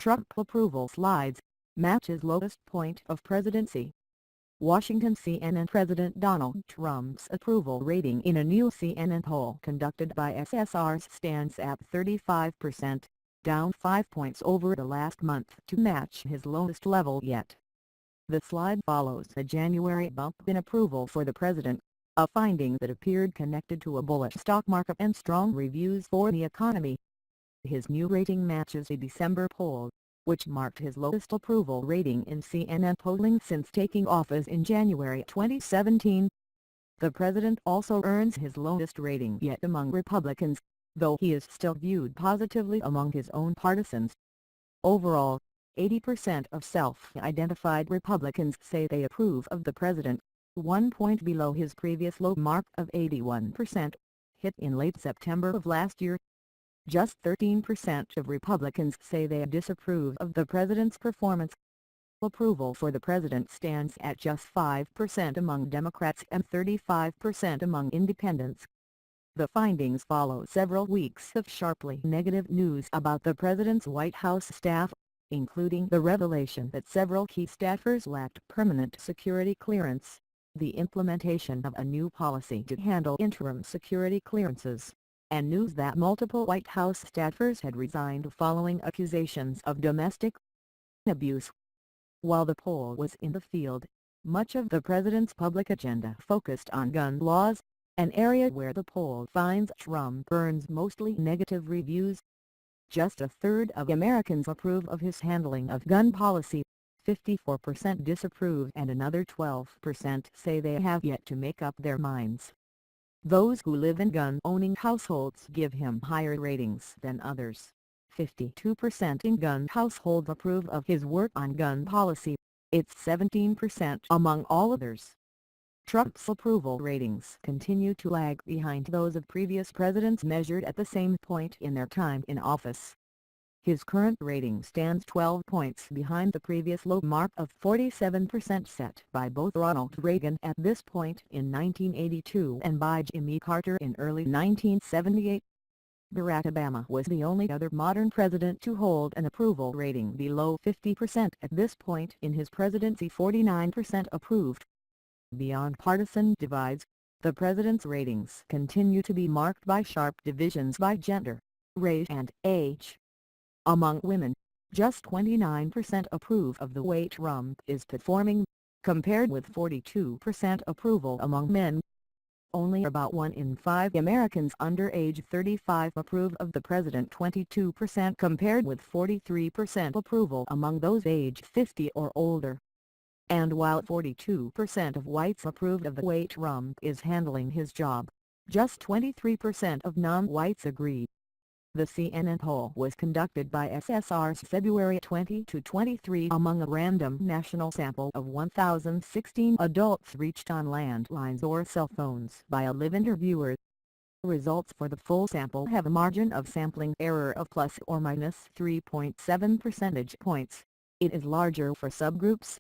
Trump approval slides, matches lowest point of presidency. Washington CNN President Donald Trump's approval rating in a new CNN poll conducted by SSRs stands at 35%, down 5 points over the last month to match his lowest level yet. The slide follows a January bump in approval for the president, a finding that appeared connected to a bullish stock market and strong reviews for the economy. His new rating matches a December poll, which marked his lowest approval rating in CNN polling since taking office in January 2017. The president also earns his lowest rating yet among Republicans, though he is still viewed positively among his own partisans. Overall, 80% of self-identified Republicans say they approve of the president, 1 point below his previous low mark of 81%, hit in late September of last year. Just 13% of Republicans say they disapprove of the president's performance. Approval for the president stands at just 5% among Democrats and 35% among independents. The findings follow several weeks of sharply negative news about the president's White House staff, including the revelation that several key staffers lacked permanent security clearance, the implementation of a new policy to handle interim security clearances, and news that multiple White House staffers had resigned following accusations of domestic abuse. While the poll was in the field, much of the president's public agenda focused on gun laws, an area where the poll finds Trump earns mostly negative reviews. Just a third of Americans approve of his handling of gun policy, 54% disapprove and another 12% say they have yet to make up their minds. Those who live in gun-owning households give him higher ratings than others. 52% in gun households approve of his work on gun policy, it's 17% among all others. Trump's approval ratings continue to lag behind those of previous presidents measured at the same point in their time in office. His current rating stands 12 points behind the previous low mark of 47% set by both Ronald Reagan at this point in 1982 and by Jimmy Carter in early 1978. Barack Obama was the only other modern president to hold an approval rating below 50% at this point in his presidency, 49% approved. Beyond partisan divides, the president's ratings continue to be marked by sharp divisions by gender, race and age. Among women, just 29% approve of the way Trump is performing, compared with 42% approval among men. Only about 1 in 5 Americans under age 35 approve of the president, 22% compared with 43% approval among those age 50 or older. And while 42% of whites approve of the way Trump is handling his job, just 23% of non-whites agree. The CNN poll was conducted by SSR's February 20–23 among a random national sample of 1,016 adults reached on landlines or cell phones by a live interviewer. Results for the full sample have a margin of sampling error of plus or minus 3.7 percentage points. It is larger for subgroups,